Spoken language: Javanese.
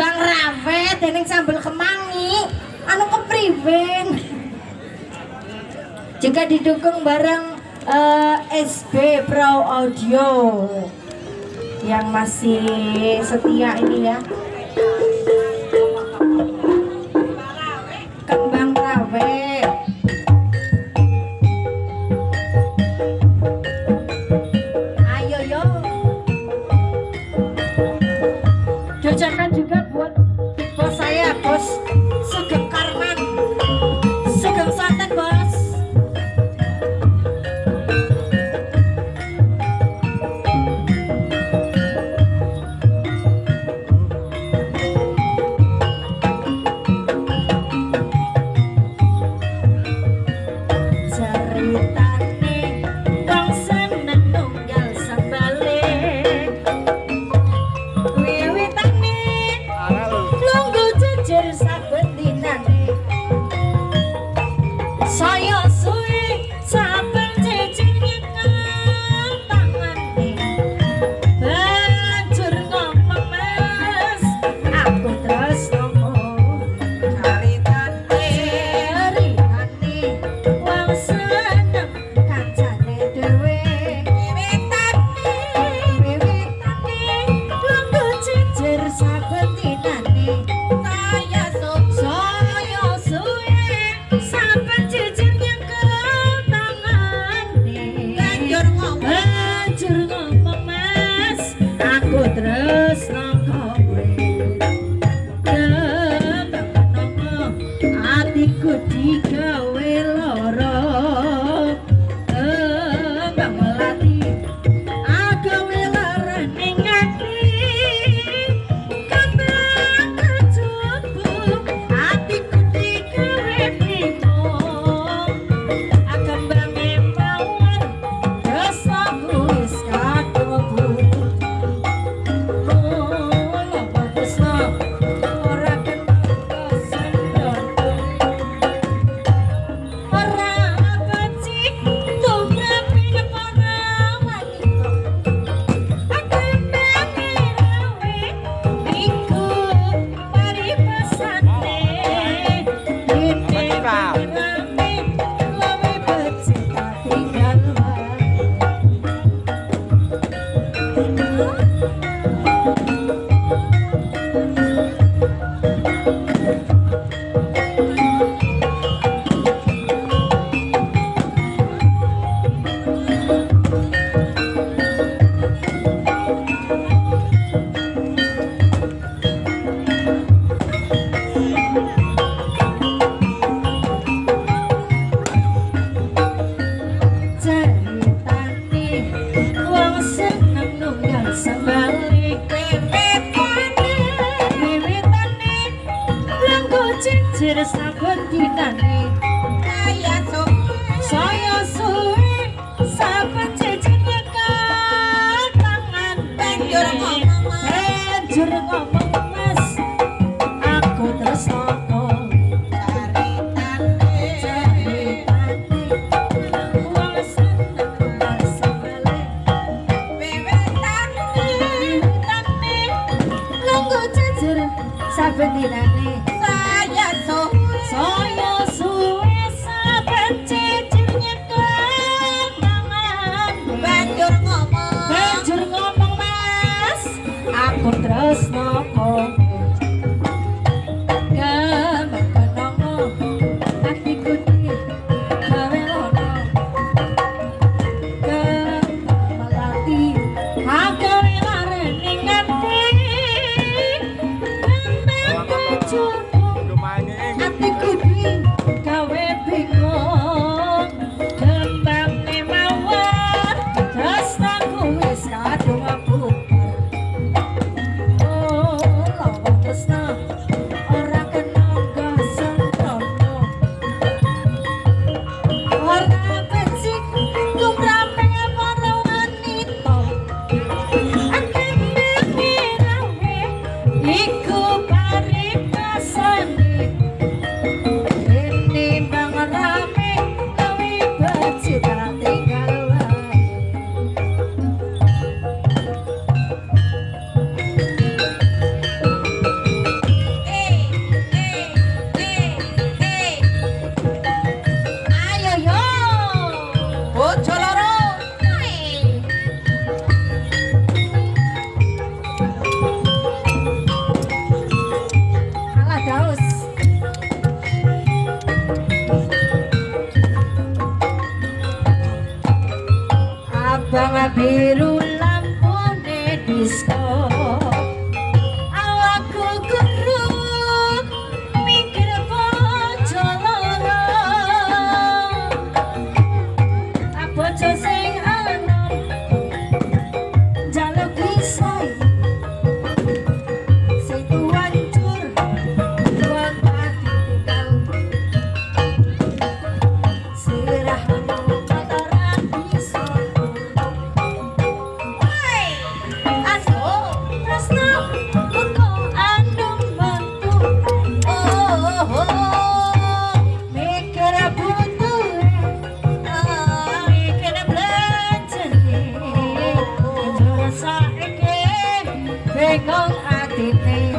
kembang rawet dening sambel kemangi anu kepriben juga didukung bareng SB Pro Audio yang masih setia ini ya. Kembang rawet ayo yo jajanan juga buat bos saya, Bos Sugeng Karman, Sugeng Santen, Bos. Ceritane wong seneng nunggal sambale, wiwitane lungguh jejer saben dinane, saya suwe saben jejer nyekel tangane, banjur ngomong mas aku terus ngomong caritane wong seneng kancane dhewe, wiwitane lungguh jejer saben dinane, saya suwe saben jejer nyekel tangane, banjur ngomong mas aku terus kowe ngomong atiku digawe lara, Bang Melati agawe lara ning ati, kembang kejubung atiku digawe bingung, kembange mawon dosaku wis kadung. Mula bagusno ora kena sendok, ora beci tumraping para wanita, kembange rawe iku paribasane, dene rame lawe beci tak tinggal wae. Ceritane wong seneng nunggal sambale, wiwitane lungguh jejer saben dinane, saya suwe saben jejer nyekel tangan, banjur ngomong mas aku terus ngomong ceritane wong seneng nunggal sambale, wiwitane lungguh jejer saben dinane, saya suwe saben jejer nyekel tangan, banjur ngomong mas aku terus ngomong kembang atiku digawe lara, Kembang Melati agawe lara ning ati, kembang kejubung atiku digawe bingung, kembange mawon dosaku wis kadung bubar. hancur, buat hati tinggal. Sirahmu kotoran bisa. Woi, aso, tresno, uko andung metu. Mikir butuh, mikir belanjane. Njur saiki bingung atine.